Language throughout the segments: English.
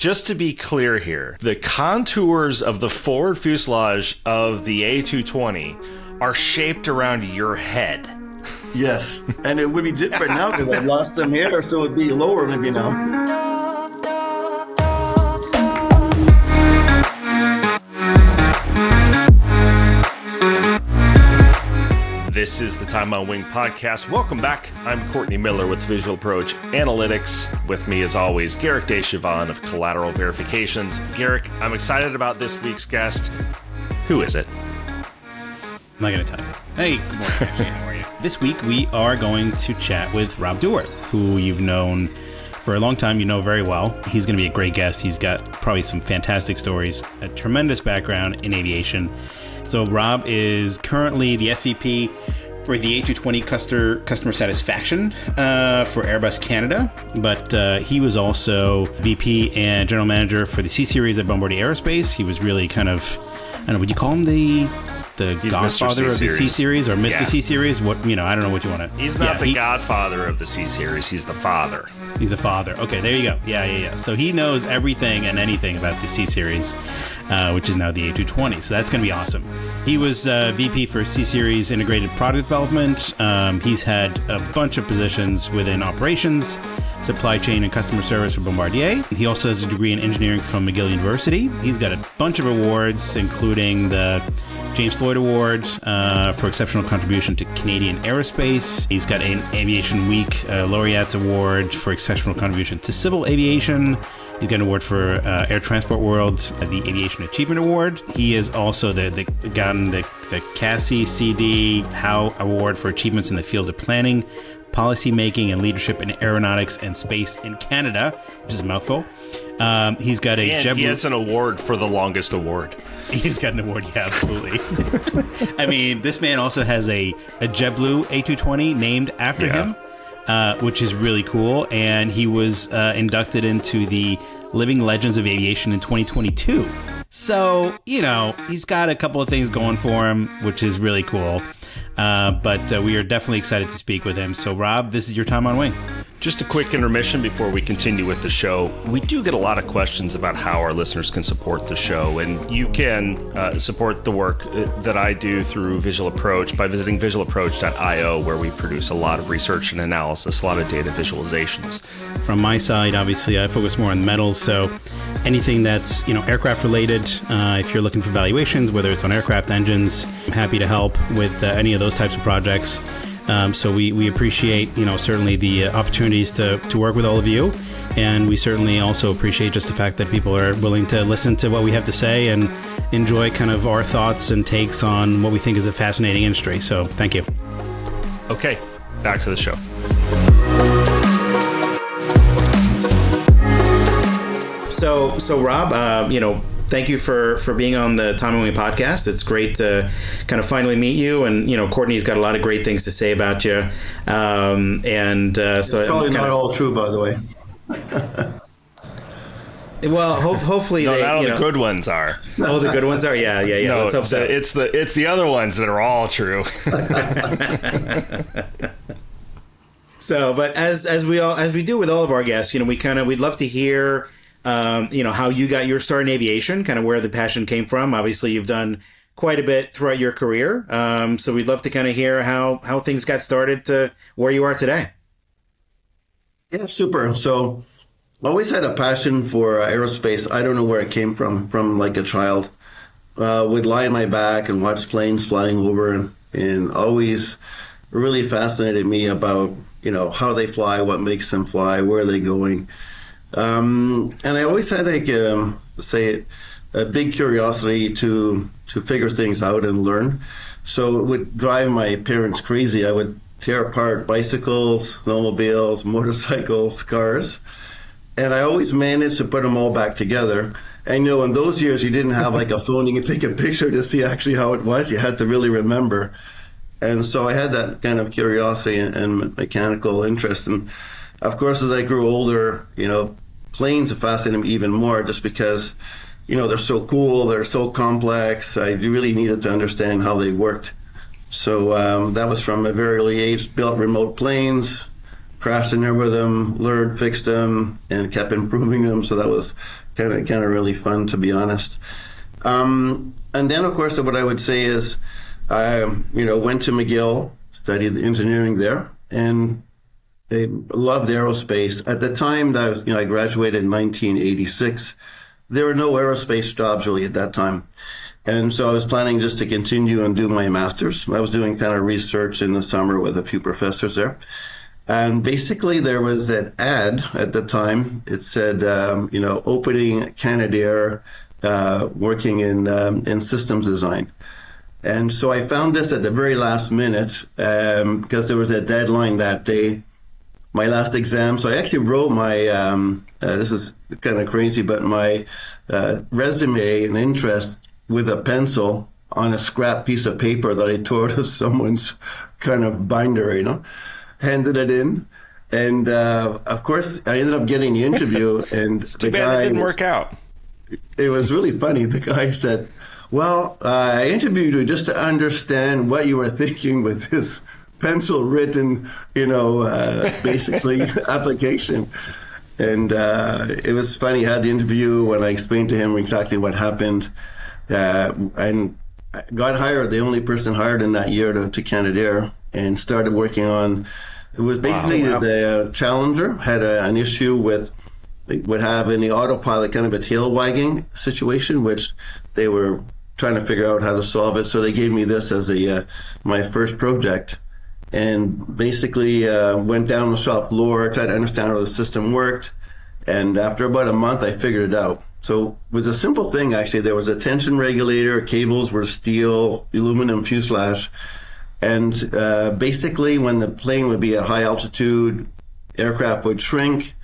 Just to be clear here, the contours of the forward fuselage of the A220 are shaped around your head. Yes, and it would be different now because I've lost some hair, so it would be lower maybe now. This is the Time on Wing podcast. Welcome back. I'm Courtney Miller with Visual Approach Analytics. With me, as always, Garrick Deschavon of Collateral Verifications. Garrick, I'm excited about this week's guest. Who is it? I'm not going to tell you. Hey, good morning. How are you? This week, we are going to chat with Rob Dewar, who you've known for a long time. You know very well. He's going to be a great guest. He's got probably some fantastic stories, a tremendous background in aviation. So Rob is currently the SVP for the A220 customer satisfaction for Airbus Canada, but he was also VP and general manager for the C-Series at Bombardier Aerospace. He was really kind of, I don't know, would you call him the godfather of the C-Series or Mr. C-Series? What, I don't know what you want to... He's not the godfather of the C-Series. He's the father. He's the father. Okay, there you go. Yeah. So he knows everything and anything about the C-Series, which is now the A220. So that's going to be awesome. He was VP for C-Series Integrated Product Development. He's had a bunch of positions within operations, supply chain, and customer service for Bombardier. He also has a degree in engineering from McGill University. He's got a bunch of awards, including the James Floyd Award for exceptional contribution to Canadian aerospace. He's got an Aviation Week Laureates Award for exceptional contribution to civil aviation. He's got an award for Air Transport World, the Aviation Achievement Award. He is also gotten the CASI CD Howe Award for achievements in the fields of planning, policy making, and leadership in aeronautics and space in Canada, which is a mouthful. He's got he has an award for the longest award. He's got an award, yeah, absolutely. I mean, this man also has a JetBlue A220 named after him, which is really cool. And he was inducted into the Living Legends of Aviation in 2022. So, he's got a couple of things going for him, which is really cool. But we are definitely excited to speak with him. So, Rob, this is your time on wing. Just a quick intermission before we continue with the show. We do get a lot of questions about how our listeners can support the show, and you can support the work that I do through Visual Approach by visiting visualapproach.io, where we produce a lot of research and analysis, a lot of data visualizations. From my side, obviously, I focus more on metals, so anything that's aircraft related, if you're looking for valuations, whether it's on aircraft engines, I'm happy to help with any of those types of projects. So we appreciate, certainly the opportunities to work with all of you. And we certainly also appreciate just the fact that people are willing to listen to what we have to say and enjoy kind of our thoughts and takes on what we think is a fascinating industry. So thank you. Okay, back to the show. So Rob, thank you for being on the Time on Wing podcast. It's great to kind of finally meet you. And, Courtney's got a lot of great things to say about you. It's probably not all true, by the way. Well, hopefully no, not all the good ones are. Oh, the good ones are? Yeah. No, let's hope so. It's the other ones that are all true. So, but as we do with all of our guests, we'd love to hear how you got your start in aviation, kind of where the passion came from. Obviously, you've done quite a bit throughout your career. So we'd love to kind of hear how things got started to where you are today. Yeah, super. So always had a passion for aerospace. I don't know where it came from like a child. Would lie on my back and watch planes flying over and always really fascinated me about, how they fly, what makes them fly, where are they going. And I always had a big curiosity to figure things out and learn. So it would drive my parents crazy. I would tear apart bicycles, snowmobiles, motorcycles, cars. And I always managed to put them all back together. And in those years, you didn't have like a phone you could take a picture to see actually how it was. You had to really remember. And so I had that kind of curiosity and mechanical interest. And of course, as I grew older, planes fascinated me even more just because, they're so cool, they're so complex. I really needed to understand how they worked. So that was from a very early age, built remote planes, crashed in there with them, learned, fixed them, and kept improving them. So that was kind of really fun, to be honest. And then, of course, what I would say is, I went to McGill, studied engineering there, and I loved aerospace. At the time that I graduated in 1986, there were no aerospace jobs really at that time. And so I was planning just to continue and do my master's. I was doing kind of research in the summer with a few professors there. And basically there was an ad at the time. It said, opening Canadair, working in systems design. And so I found this at the very last minute because there was a deadline that day, my last exam. So I actually wrote my, this is kind of crazy, but my resume and interest with a pencil on a scrap piece of paper that I tore out of someone's kind of binder, handed it in. And of course, I ended up getting the interview. And it's too bad it didn't work out. It was really funny. The guy said, well, I interviewed you just to understand what you were thinking with this pencil written, basically application. And it was funny. I had the interview when I explained to him exactly what happened. And I got hired, the only person hired in that year to Canadair, and started working on, it was basically the Challenger had an issue with, would have in the autopilot kind of a tail wagging situation, which they were trying to figure out how to solve it. So they gave me this as my first project, and basically went down the shop floor, tried to understand how the system worked. And after about a month, I figured it out. So it was a simple thing, actually. There was a tension regulator, cables were steel, aluminum fuselage. And basically, when the plane would be at high altitude, aircraft would shrink,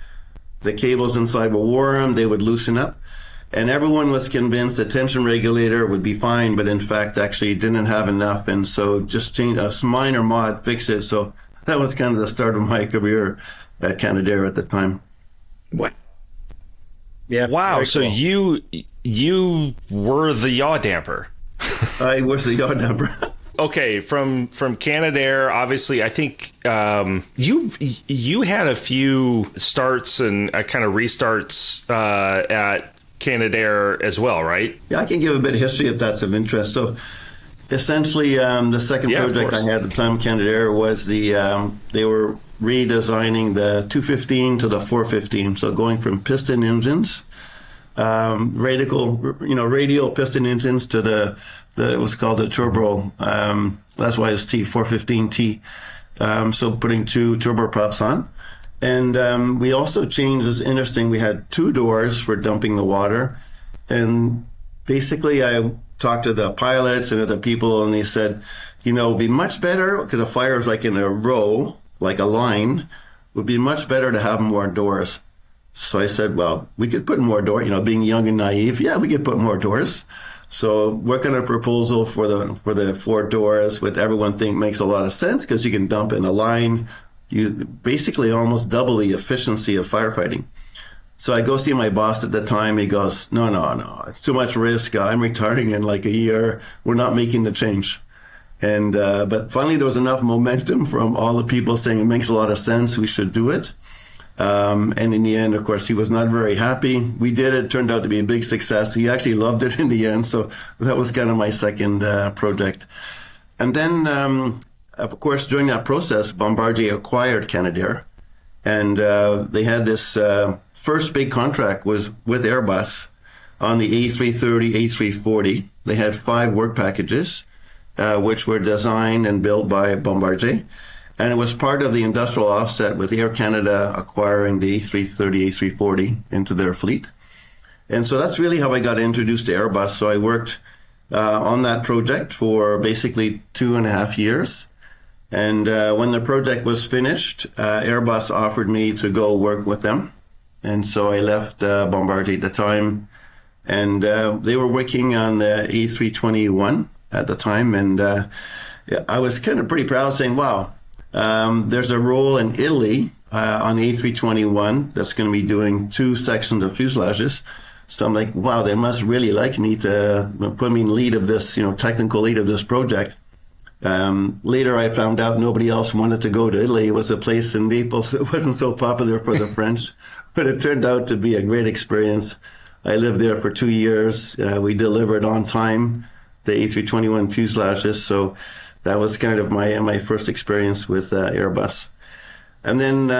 the cables inside were warm, they would loosen up. And everyone was convinced the tension regulator would be fine, but in fact, actually didn't have enough. And so just changed a minor mod, fix it. So that was kind of the start of my career at Canadair at the time. What? Yeah. Wow. So cool. you were the yaw damper. I was the yaw damper. Okay, from Canadair, obviously, I think you had a few starts and kind of restarts at Canadair as well, right? Yeah, I can give a bit of history if that's of interest. So essentially, the second project I had at the time, Canadair, was they were redesigning the 215 to the 415. So going from piston engines, radial piston engines to the what's called the turbo. That's why it's T415T. So putting two turboprops on. And we also changed, this interesting, we had two doors for dumping the water. And basically I talked to the pilots and other people, and they said, it'd be much better, because the fire is like in a row, like a line, would be much better to have more doors. So I said, well, we could put more doors, being young and naive. Yeah, we could put more doors. So working on a proposal for the 4 doors, which everyone think makes a lot of sense, because you can dump in a line. You basically almost double the efficiency of firefighting. So I go see my boss at the time. He goes, no, it's too much risk. I'm retiring in like a year. We're not making the change. And but finally there was enough momentum from all the people saying it makes a lot of sense, we should do it. And in the end, of course, he was not very happy. We did it. Turned out to be a big success. He actually loved it in the end. So that was kind of my second project. And then, of course, during that process, Bombardier acquired Canadair. And they had this first big contract was with Airbus on the A330, A340. They had 5 work packages, which were designed and built by Bombardier. And it was part of the industrial offset with Air Canada acquiring the A330, A340 into their fleet. And so that's really how I got introduced to Airbus. So I worked on that project for basically 2.5 years. And when the project was finished, Airbus offered me to go work with them. And so I left Bombardier at the time. And they were working on the A321 at the time. And I was kind of pretty proud, saying, wow, there's a role in Italy on the A321 that's going to be doing 2 sections of fuselages. So I'm like, wow, they must really like me to put me in lead of this, technical lead of this project. Later I found out nobody else wanted to go to Italy. It was a place in Naples that wasn't so popular for the French, but it turned out to be a great experience. I lived there for 2 years. We delivered on time the A321 fuselages. So that was kind of my first experience with Airbus. And then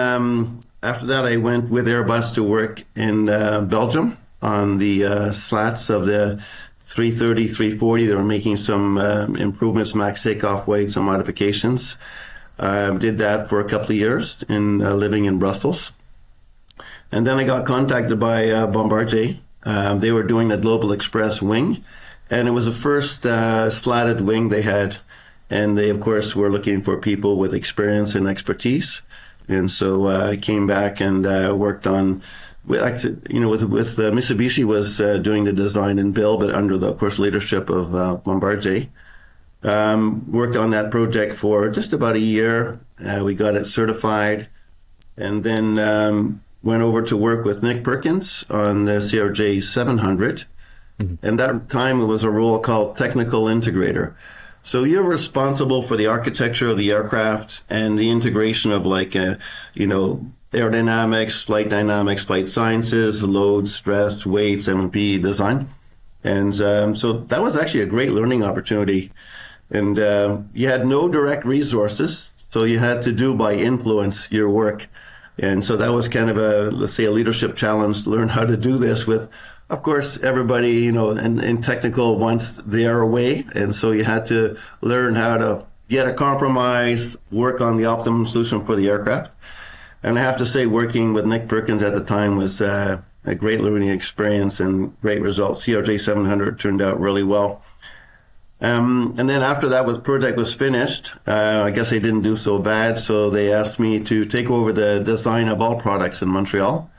after that, I went with Airbus to work in Belgium on the slats of the 330, 340. They were making some improvements, max takeoff weight, some modifications. Did that for a couple of years in living in Brussels. And then I got contacted by Bombardier. They were doing the Global Express wing, and it was the first slatted wing they had. And they, of course, were looking for people with experience and expertise. And so I came back and worked on, with Mitsubishi was doing the design and build, but under the, of course, leadership of Bombardier. Worked on that project for just about a year. We got it certified, and then went over to work with Nick Perkins on the CRJ 700. And that time it was a role called technical integrator. So you're responsible for the architecture of the aircraft and the integration of aerodynamics, flight dynamics, flight sciences, load, stress, weights, SVP design. And so that was actually a great learning opportunity. And you had no direct resources, so you had to do by influence your work. And so that was kind of a leadership challenge, to learn how to do this with, of course, everybody, in technical wants their way. And so you had to learn how to get a compromise, work on the optimum solution for the aircraft. And I have to say, working with Nick Perkins at the time was a great learning experience and great results. CRJ 700 turned out really well. And then after that project was finished, I guess I didn't do so bad. So they asked me to take over the design of all products in Montreal.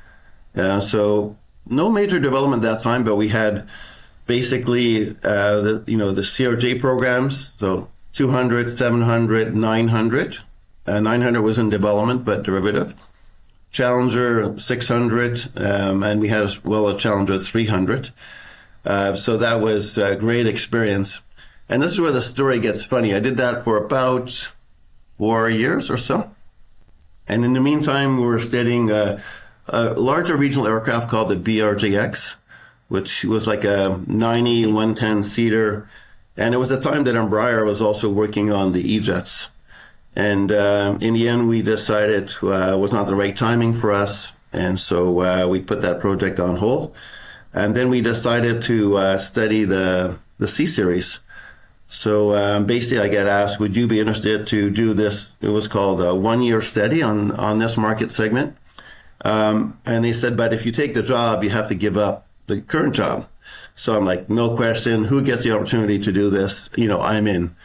So no major development at that time, but we had basically, the CRJ programs. So 200, 700, 900. 900 was in development, but derivative. Challenger 600, and we had as well a Challenger 300. So that was a great experience. And this is where the story gets funny. I did that for about 4 years or so. And in the meantime, we were studying a larger regional aircraft called the BRJX, which was like a 90, 110 seater. And it was a time that Embraer was also working on the E-jets. And in the end, we decided it was not the right timing for us. And so we put that project on hold. And then we decided to study the C-Series. So basically, I get asked, would you be interested to do this? It was called a 1-year study on this market segment. And they said, but if you take the job, you have to give up the current job. So I'm like, no question. Who gets the opportunity to do this? I'm in.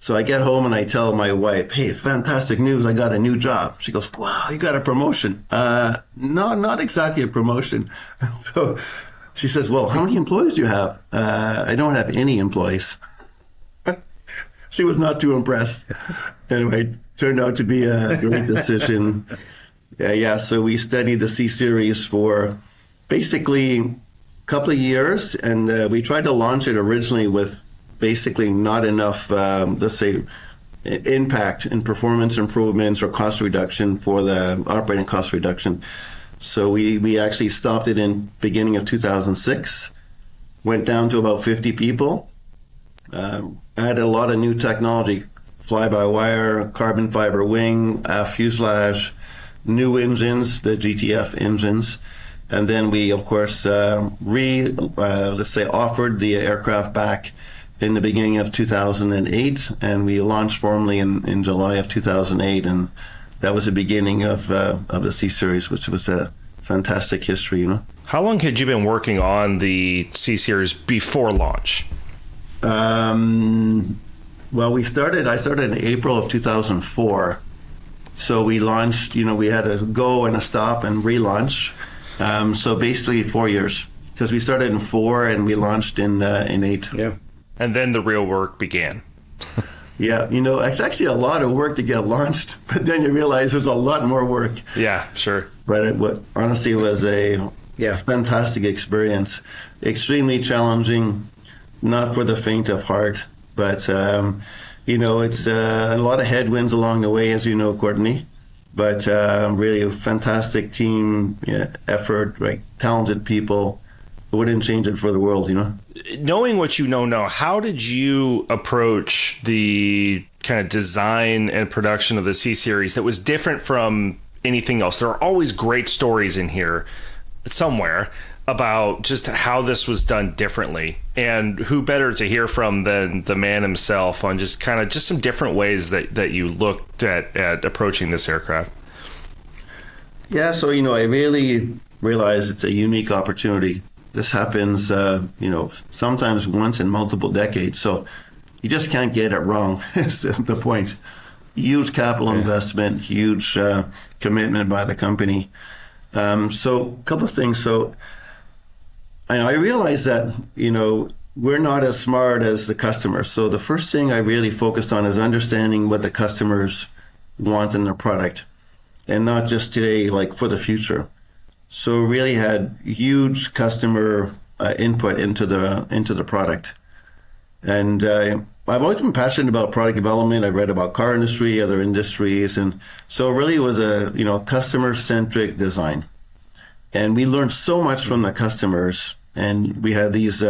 So I get home and I tell my wife, hey, fantastic news. I got a new job. She goes, wow, you got a promotion. No, not exactly a promotion. So she says, well, how many employees do you have? I don't have any employees. She was not too impressed. Anyway, turned out to be a great decision. So we studied the C-Series for basically a couple of years, and we tried to launch it originally with basically not enough, impact in performance improvements or cost reduction for the operating cost reduction. So we actually stopped it in beginning of 2006, went down to about 50 people. Added a lot of new technology, fly-by-wire, carbon fiber wing, fuselage, new engines, the GTF engines. And then we, of course, offered the aircraft back in the beginning of 2008, and we launched formally in July of 2008. And that was the beginning of the C-Series, which was a fantastic history, How long had you been working on the C-Series before launch? Well, I started in April of 2004. So we launched, we had a go and a stop and relaunch. So basically 4 years, because we started in 4 and we launched in 8. Yeah. And then the real work began. Yeah, it's actually a lot of work to get launched, but then you realize there's a lot more work. Yeah, sure. But it honestly was a fantastic experience, extremely challenging. Not for the faint of heart, but, it's a lot of headwinds along the way, as you know, Courtney. But really a fantastic team effort, right? Talented people. I wouldn't change it for the world, you know. Knowing what you know now, how did you approach the kind of design and production of the C Series that was different from anything else? There are always great stories in here somewhere about just how this was done differently, and who better to hear from than the man himself on just some different ways that you looked at approaching this aircraft. Yeah, so, you know, I really realize it's a unique opportunity. This happens, sometimes once in multiple decades. So you just can't get it wrong, is the point. Huge capital investment, huge commitment by the company. So a couple of things. So I realized that, we're not as smart as the customer. So the first thing I really focused on is understanding what the customers want in their product, and not just today, like for the future. So really had huge customer input into the product. And I've always been passionate about product development. I've read about car industry, other industries. And so it really was a, customer-centric design. And we learned so much from the customers. And we had these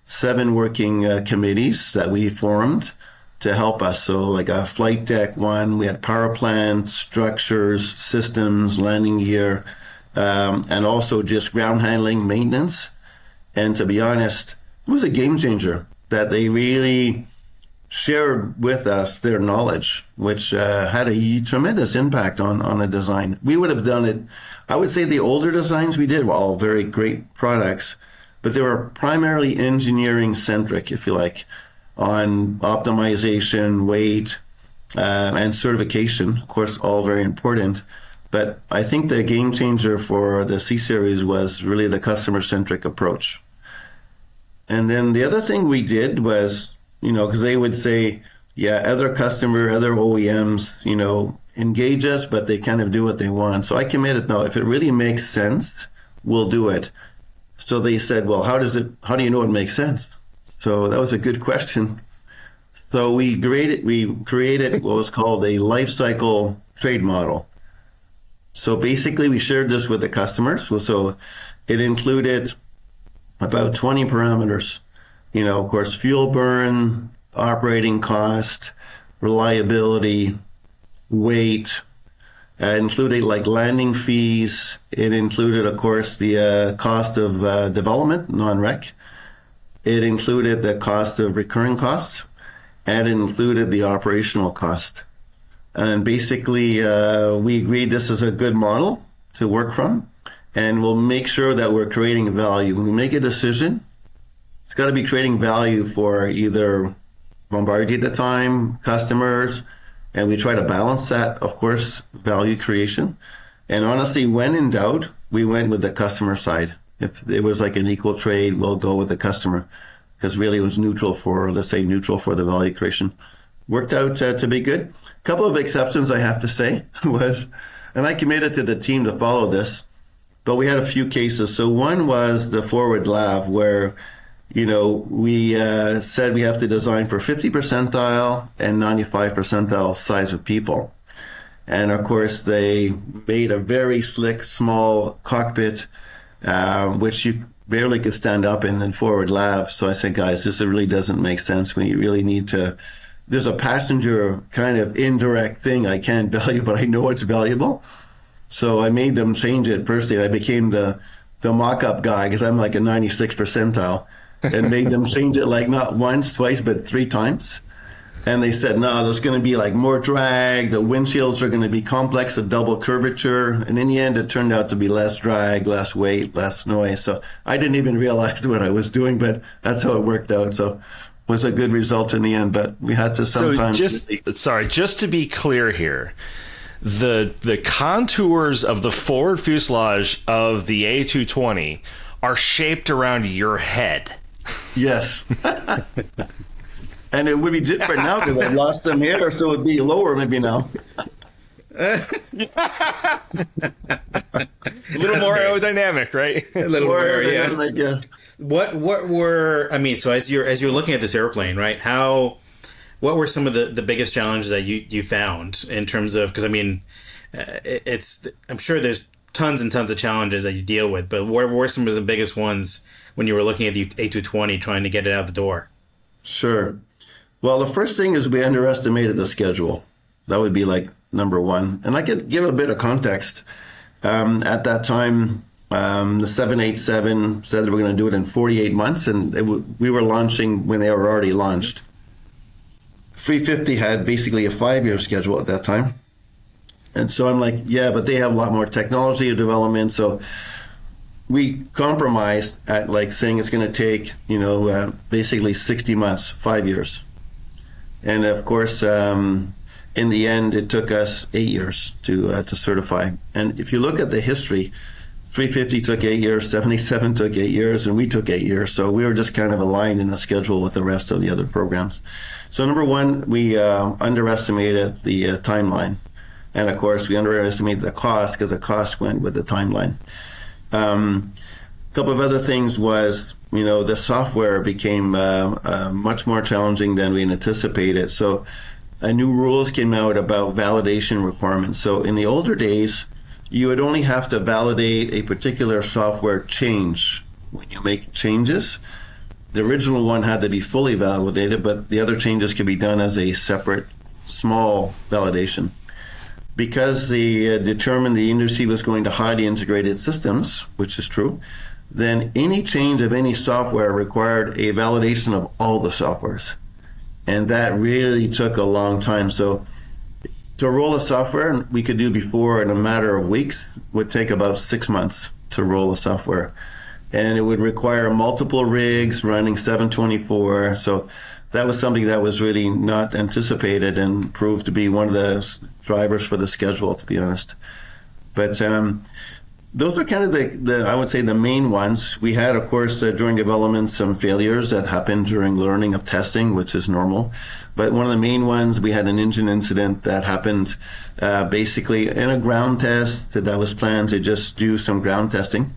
7 working committees that we formed to help us. So like a flight deck one, we had power plant, structures, systems, landing gear, and also just ground handling, maintenance. And to be honest, it was a game changer that they really shared with us their knowledge, which had a tremendous impact on the design. We would have done it, I would say the older designs we did were all very great products, but they were primarily engineering centric, if you like, on optimization, weight, and certification, of course, all very important. But I think the game changer for the C Series was really the customer-centric approach. And then the other thing we did was, because they would say, yeah, other OEMs, engage us, but they kind of do what they want. So I committed, no, if it really makes sense, we'll do it. So they said, well, how do you know it makes sense? So that was a good question. So we created what was called a life cycle trade model. So basically we shared this with the customers. So it included about 20 parameters, of course, fuel burn, operating cost, reliability, weight. It included like landing fees. It included, of course, the cost of development, non-rec. It included the cost of recurring costs, and it included the operational cost. And basically, we agreed this is a good model to work from, and we'll make sure that we're creating value. When we make a decision, it's got to be creating value for either Bombardier at the time, customers, and we try to balance that, of course, value creation. And honestly, when in doubt, we went with the customer side. If it was like an equal trade, we'll go with the customer, because really it was neutral for the value creation. Worked out to be good. A couple of exceptions, I have to say, was, and I committed to the team to follow this, but we had a few cases. So one was the forward lav, where, we said we have to design for 50 percentile and 95 percentile size of people. And of course, they made a very slick, small cockpit, which you barely could stand up in forward lav. So I said, guys, this really doesn't make sense. We really need to, there's a passenger kind of indirect thing I can't value, but I know it's valuable. So I made them change it personally. I became the mock-up guy, because I'm like a 96 percentile, and made them change it like not once, twice, but 3 times. And they said, no, there's going to be like more drag. The windshields are going to be complex, a double curvature. And in the end, it turned out to be less drag, less weight, less noise. So I didn't even realize what I was doing, but that's how it worked out. So it was a good result in the end, but we had to sometimes... So just to be clear here, the contours of the forward fuselage of the A220 are shaped around your head. Yes. And it would be different now because I lost some hair, so it'd be lower maybe now. A little more aerodynamic, right? A little more, yeah. Yeah. What were, so as you're looking at this airplane, right? What were some of the biggest challenges that you found in terms of, because I'm sure there's tons and tons of challenges that you deal with, but what were some of the biggest ones when you were looking at the A220 trying to get it out the door? Sure. Well, the first thing is we underestimated the schedule. That would be like number one. And I could give a bit of context. At that time, the 787 said they were going to do it in 48 months, and we were launching when they were already launched. 350 had basically a 5-year schedule at that time. And so I'm like, yeah, but they have a lot more technology development. So we compromised at like saying it's going to take, basically 60 months, 5 years. And of course, in the end, it took us 8 years to certify. And if you look at the history, 350 took 8 years, 77 took 8 years, and we took 8 years. So we were just kind of aligned in the schedule with the rest of the other programs. So number one, we underestimated the timeline. And of course, we underestimated the cost because the cost went with the timeline. A couple of other things was, the software became much more challenging than we anticipated. So new rules came out about validation requirements. So in the older days, you would only have to validate a particular software change. When you make changes, the original one had to be fully validated, but the other changes could be done as a separate small validation. Because they determined the industry was going to highly integrated systems, which is true, then any change of any software required a validation of all the softwares. And that really took a long time. So to roll a software we could do before in a matter of weeks would take about 6 months to roll a software. And it would require multiple rigs running 724. So that was something that was really not anticipated and proved to be one of the drivers for the schedule, to be honest. But those are kind of the I would say the main ones. We had, of course, during development, some failures that happened during learning of testing, which is normal. But one of the main ones, we had an engine incident that happened basically in a ground test that was planned to just do some ground testing.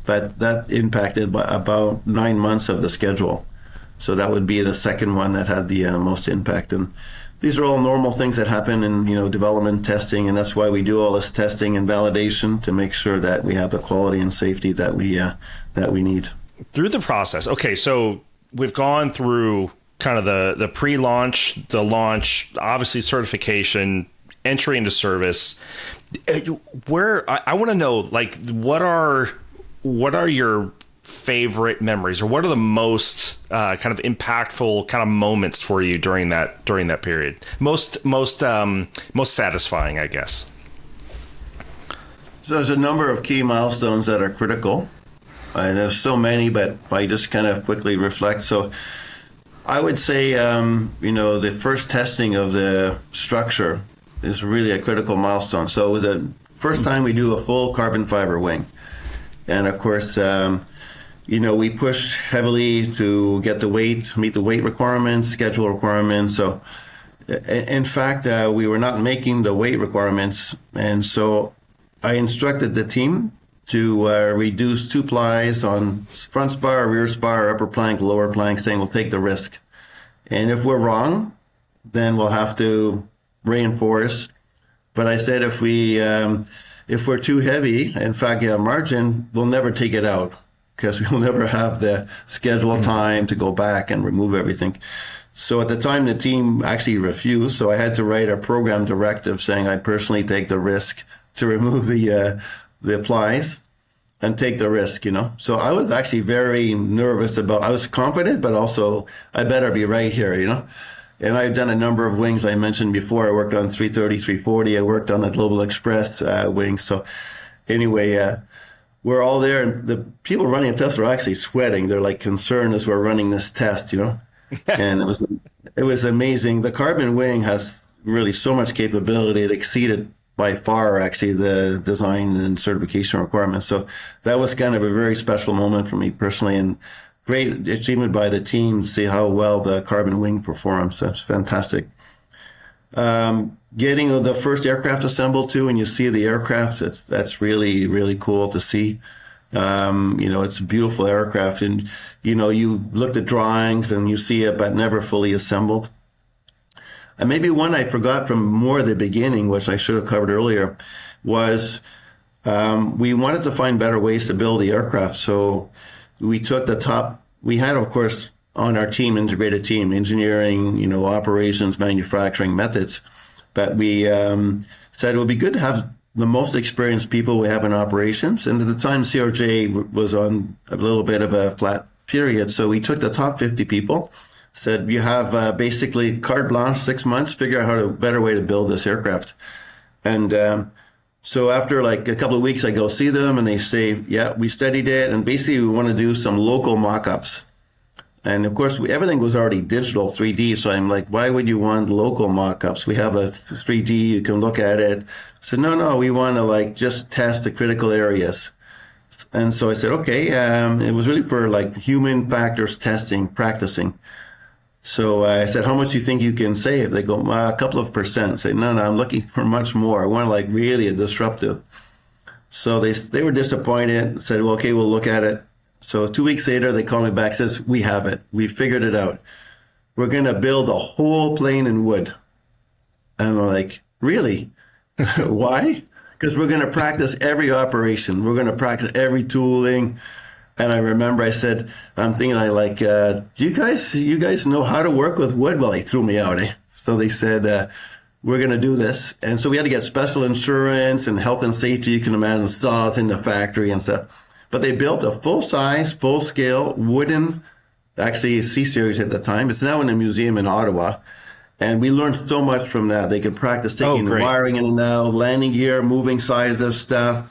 But that impacted about 9 months of the schedule. So that would be the second one that had the most impact. And these are all normal things that happen in development testing, and that's why we do all this testing and validation to make sure that we have the quality and safety that we need. Through the process, okay, so we've gone through kind of the pre-launch, the launch, obviously certification, entry into service. Where I want to know, like, what are your favorite memories, or what are the most kind of impactful kind of moments for you during that period? Most satisfying, I guess. So there's a number of key milestones that are critical. And there's so many, but if I just kind of quickly reflect. So I would say, the first testing of the structure is really a critical milestone. So it was the first time we do a full carbon fiber wing. And of course, we push heavily to get the weight, meet the weight requirements, schedule requirements. So in fact, we were not making the weight requirements. And so I instructed the team to reduce 2 plies on front spar, rear spar, upper plank, lower plank, saying we'll take the risk. And if we're wrong, then we'll have to reinforce. But I said if we're too heavy, in fact, margin, we'll never take it out because we'll never have the schedule time to go back and remove everything. So at the time, the team actually refused. So I had to write a program directive saying I personally take the risk to remove the plies and take the risk, So I was actually very nervous I was confident, but also I better be right here, And I've done a number of wings I mentioned before. I worked on 330, 340. I worked on the Global Express wing. So anyway, we're all there, and the people running a test are actually sweating. They're like concerned as we're running this test, And it was amazing. The carbon wing has really so much capability. It exceeded by far actually the design and certification requirements. So that was kind of a very special moment for me personally, and great achievement by the team to see how well the carbon wing performs. That's fantastic. Getting the first aircraft assembled too, and you see the aircraft, that's really, really cool to see. It's a beautiful aircraft, and, you look at drawings and you see it, but never fully assembled. And maybe one I forgot from more the beginning, which I should have covered earlier, was we wanted to find better ways to build the aircraft. So, we took the top. We had, of course, on our team, integrated team, engineering, operations, manufacturing, methods. But we said it would be good to have the most experienced people we have in operations. And at the time, CRJ was on a little bit of a flat period. So we took the top 50 people, said, you have basically carte blanche, 6 months, figure out a better way to build this aircraft. And so after like a couple of weeks, I go see them and they say, yeah, we studied it. And basically we want to do some local mock-ups. And of course, everything was already digital 3D. So I'm like, why would you want local mock-ups? We have a 3D, you can look at it. So no, we want to like just test the critical areas. And so I said, okay, it was really for like human factors testing, practicing. So I said, how much do you think you can save? They go, a couple of percent. I say, no, I'm looking for much more. I want like really a disruptive. So they were disappointed, said, well, okay, we'll look at it. So 2 weeks later, they called me back, says, we have it. We figured it out. We're going to build a whole plane in wood. And I'm like, really? Why? Because we're going to practice every operation. We're going to practice every tooling. And I remember I said, I'm thinking, do you guys know how to work with wood? Well, they threw me out. So they said, we're going to do this. And so we had to get special insurance and health and safety. You can imagine saws in the factory and stuff. But they built a full-size, full-scale wooden, actually C-Series at the time. It's now in a museum in Ottawa. And we learned so much from that. They could practice taking the wiring in and out, landing gear, moving size of stuff.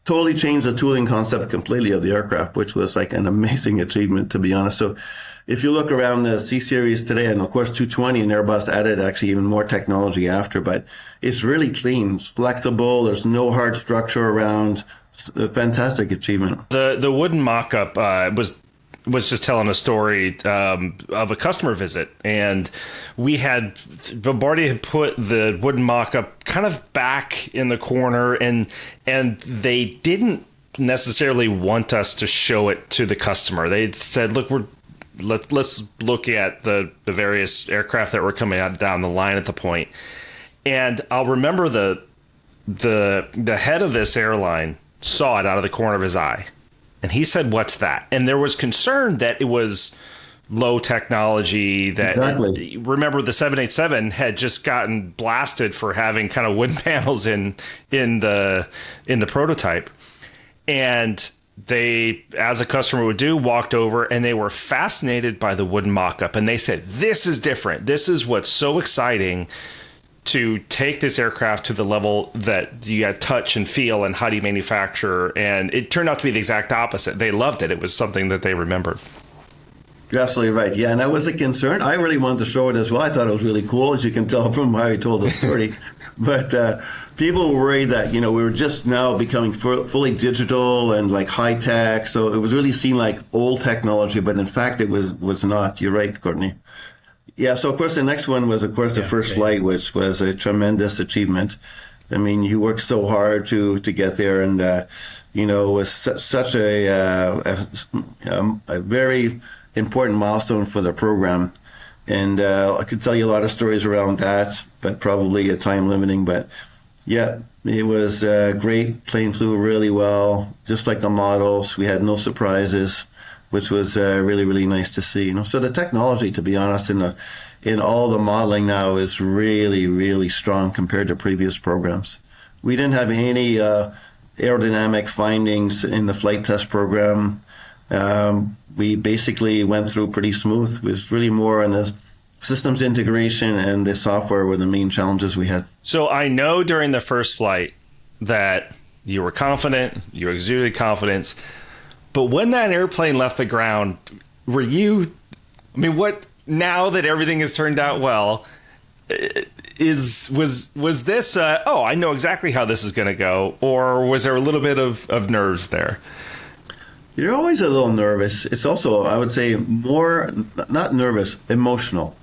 Totally changed the tooling concept completely of the aircraft, which was like an amazing achievement, to be honest. So if you look around the C-Series today, and of course 220 and Airbus added actually even more technology after, but it's really clean, it's flexible, there's no hard structure around. A fantastic achievement. The wooden mock-up was just telling a story of a customer visit, and Bombardier had put the wooden mock-up kind of back in the corner, and they didn't necessarily want us to show it to the customer. They said, look, let's look at the various aircraft that were coming out down the line at the point. And I'll remember the head of this airline saw it out of the corner of his eye, and he said, what's that? And there was concern that it was low technology. That exactly. Remember, the 787 had just gotten blasted for having kind of wooden panels in the prototype, and they, as a customer would do, walked over and they were fascinated by the wooden mock-up, and they said, this is different. This is what's so exciting, to take this aircraft to the level that you got touch and feel and how do you manufacture. And it turned out to be the exact opposite. They loved it. It was something that they remembered. You're absolutely right. Yeah, and that was a concern. I really wanted to show it as well. I thought it was really cool, as you can tell from how he told the story. But people were worried that, we were just now becoming fully digital and like high tech. So it was really seen like old technology, but in fact it was not. You're right, Courtney. Yeah, so of course the next one was, of course, the first flight, which was a tremendous achievement. I mean, you worked so hard to get there, and it was such a very important milestone for the program. And I could tell you a lot of stories around that, but probably a time limiting. But yeah, it was great. Plane flew really well, just like the models. We had no surprises, which was really, really nice to see. So the technology, to be honest, in all the modeling now is really, really strong compared to previous programs. We didn't have any aerodynamic findings in the flight test program. We basically went through pretty smooth. It was really more on the systems integration and the software were the main challenges we had. So I know during the first flight that you were confident, you exuded confidence. But when that airplane left the ground, were you, now that everything has turned out well, was this, I know exactly how this is going to go, or was there a little bit of nerves there? You're always a little nervous. It's also, I would say, more, not nervous, emotional.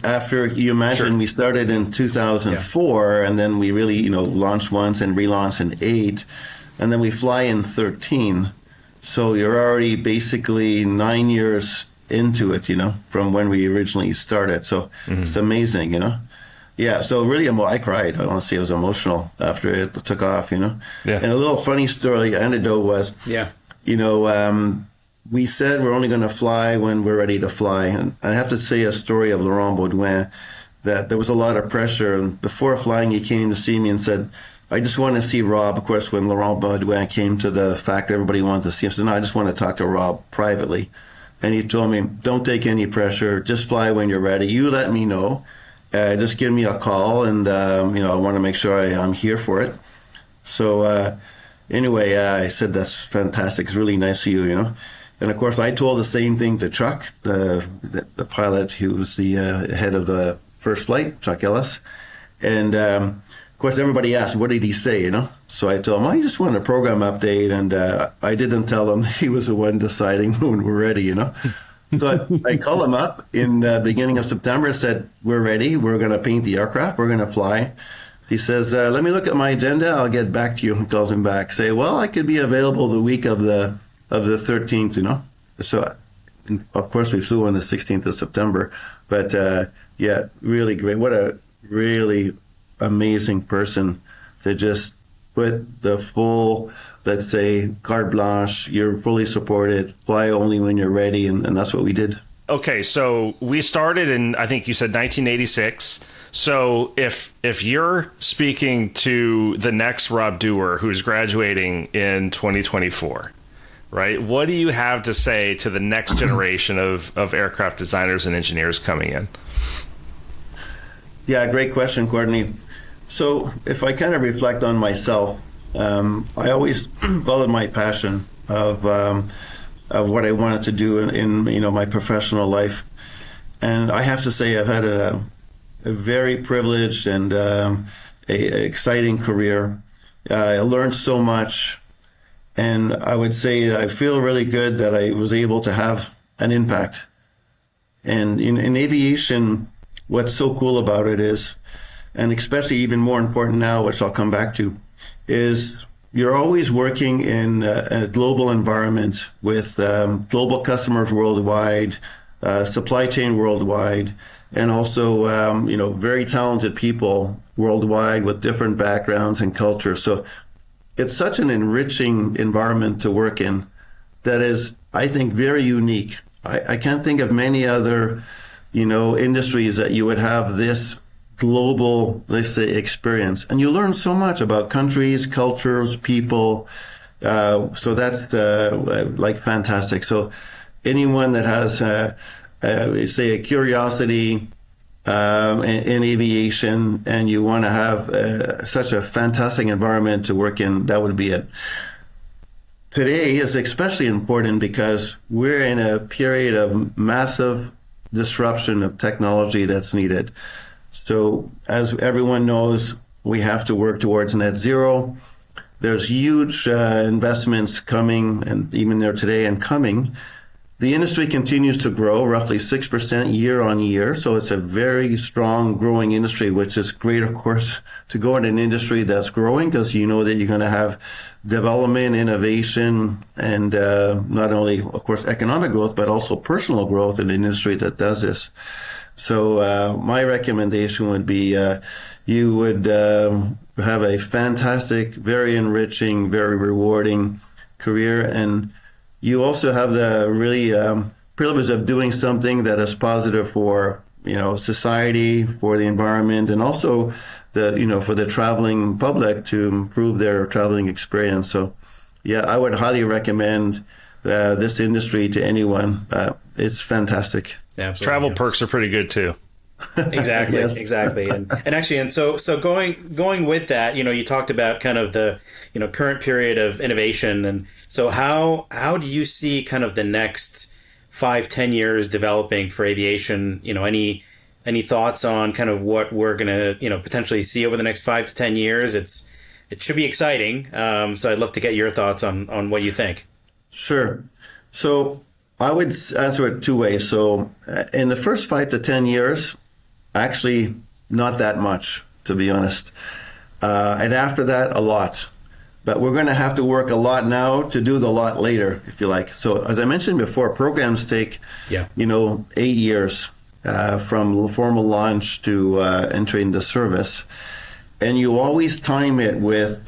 After, you imagine, sure. We started in 2004, and then we really, launched once and relaunched in 2008. And then we fly in 2013. So you're already basically 9 years into it, from when we originally started. So It's amazing, Yeah, so really, I cried. I want to say it was emotional after it took off, Yeah. And a little funny story, anecdote was, we said we're only going to fly when we're ready to fly. And I have to say a story of Laurent Baudouin, that there was a lot of pressure. And before flying, he came to see me and said, I just want to see Rob. Of course, when Laurent Baudouin came to the factory, everybody wanted to see him. I said, no, I just want to talk to Rob privately. And he told me, don't take any pressure. Just fly when you're ready. You let me know. Just give me a call. And, I want to make sure I'm here for it. So anyway, I said, that's fantastic. It's really nice of you, And of course, I told the same thing to Chuck, the pilot who was the head of the first flight, Chuck Ellis. And of course, everybody asked, what did he say, So I told him, I just wanted a program update. And I didn't tell him he was the one deciding when we're ready, So I called him up in the beginning of September, said, we're ready. We're going to paint the aircraft. We're going to fly. He says, let me look at my agenda. I'll get back to you. He calls him back. Say, well, I could be available the week of the 13th, So, of course, we flew on the 16th of September. But, really great. What a really amazing person to just put the full, let's say, carte blanche. You're fully supported. Fly only when you're ready. And that's what we did. Okay, so we started in, I think you said 1986. So if you're speaking to the next Rob Dewar, who's graduating in 2024, right? What do you have to say to the next generation of aircraft designers and engineers coming in? Yeah, great question, Courtney. So if I kind of reflect on myself, I always followed my passion of what I wanted to do in my professional life. And I have to say I've had a very privileged and a exciting career. I learned so much. And I would say I feel really good that I was able to have an impact. And in aviation, what's so cool about it is, and especially even more important now, which I'll come back to, is you're always working in a global environment with global customers worldwide, supply chain worldwide, and also, very talented people worldwide with different backgrounds and cultures. So it's such an enriching environment to work in that is, I think, very unique. I can't think of many other, industries that you would have this global, let's say, experience. And you learn so much about countries, cultures, people. So that's fantastic. So anyone that has, say, a curiosity in aviation, and you want to have such a fantastic environment to work in, that would be it. Today is especially important because we're in a period of massive disruption of technology that's needed. So as everyone knows, we have to work towards net zero. There's huge investments coming, and even there today and coming. The industry continues to grow roughly 6% year on year. So it's a very strong growing industry, which is great, of course, to go in an industry that's growing, because you know that you're going to have development, innovation, and not only, of course, economic growth, but also personal growth in an industry that does this. So my recommendation would be you would have a fantastic, very enriching, very rewarding career, and you also have the really privilege of doing something that is positive for society, for the environment, and also for the traveling public to improve their traveling experience. So, yeah, I would highly recommend this industry to anyone. It's fantastic. Absolutely. Travel perks are pretty good too. Exactly, Yes. exactly, and actually, so going with that, you talked about kind of the current period of innovation, and so how do you see kind of the next 5-10 years developing for aviation? Any thoughts on kind of what we're gonna potentially see over the next 5 to 10 years? It should be exciting. So I'd love to get your thoughts on what you think. Sure. So I would answer it two ways. So in the first 5 to 10 years, actually not that much, to be honest. And after that, a lot. But we're going to have to work a lot now to do the lot later, if you like. So as I mentioned before, programs take, 8 years from formal launch to entry into service. And you always time it with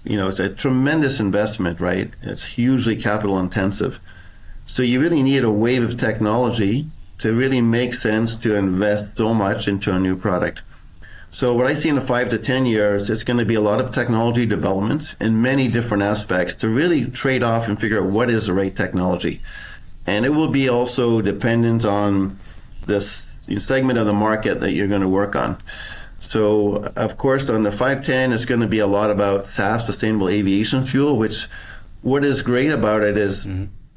it's a tremendous investment, right? It's hugely capital intensive. So you really need a wave of technology to really make sense to invest so much into a new product. So what I see in the 5 to 10 years, it's going to be a lot of technology development in many different aspects to really trade off and figure out what is the right technology. And it will be also dependent on this segment of the market that you're going to work on. So, of course, on the 510, it's going to be a lot about SAF, sustainable aviation fuel, which what is great about it is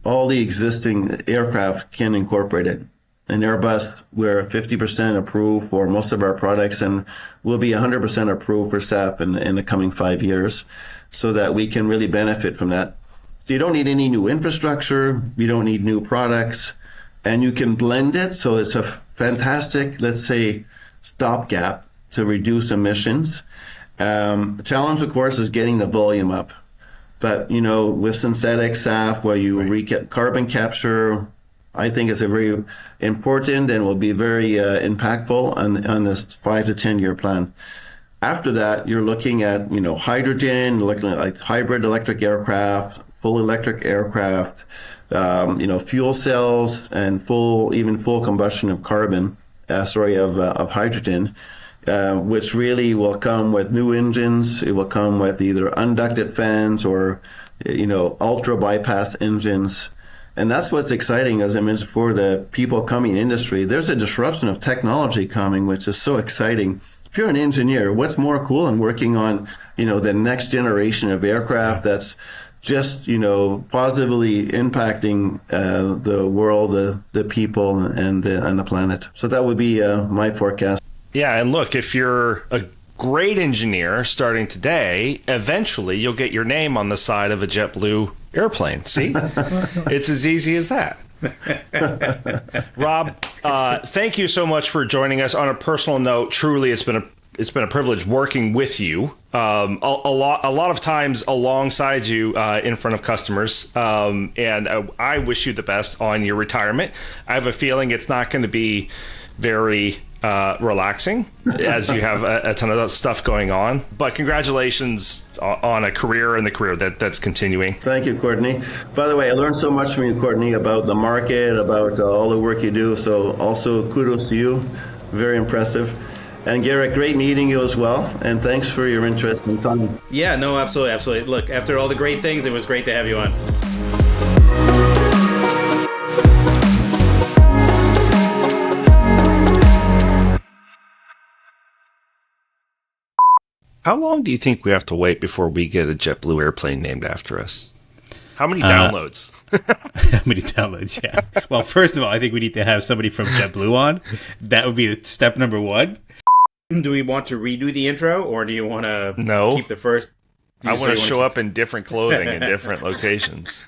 all the existing aircraft can incorporate it. In Airbus, we're 50% approved for most of our products, and we'll be 100% approved for SAF in the coming 5 years, so that we can really benefit from that. So you don't need any new infrastructure, you don't need new products, and you can blend it. So it's a fantastic, let's say, stopgap to reduce emissions. The challenge, of course, is getting the volume up. But, with synthetic SAF, where you get carbon capture, I think it's a very important and will be very impactful on this 5 to 10 year plan. After that, you're looking at, hydrogen, looking at like hybrid electric aircraft, full electric aircraft, fuel cells, and full combustion of of hydrogen, which really will come with new engines. It will come with either unducted fans or, ultra bypass engines. And that's what's exciting, as I mentioned, for the people coming in industry. There's a disruption of technology coming, which is so exciting. If you're an engineer, what's more cool than working on, the next generation of aircraft that's just, positively impacting the world, the people, and the planet. So that would be my forecast. Yeah, and look, if you're a great engineer starting today, eventually you'll get your name on the side of a JetBlue airplane. See? It's as easy as that. Rob, thank you so much for joining us. On a personal note, truly, it's been a privilege working with you. A lot of times alongside you in front of customers. And I wish you the best on your retirement. I have a feeling it's not going to be very relaxing, as you have a ton of stuff going on. But congratulations on a career and the career that's continuing. Thank you, Courtney. By the way, I learned so much from you, Courtney, about the market, about all the work you do. So also kudos to you. Very impressive. And Garrett, great meeting you as well. And thanks for your interest and time. Yeah, no, absolutely. Look, after all the great things, it was great to have you on. How long do you think we have to wait before we get a JetBlue airplane named after us? How many downloads? How many downloads? Yeah. Well, first of all, I think we need to have somebody from JetBlue on. That would be step number one. Do we want to redo the intro, or do you want to keep the first? I want to show up in different clothing in different locations.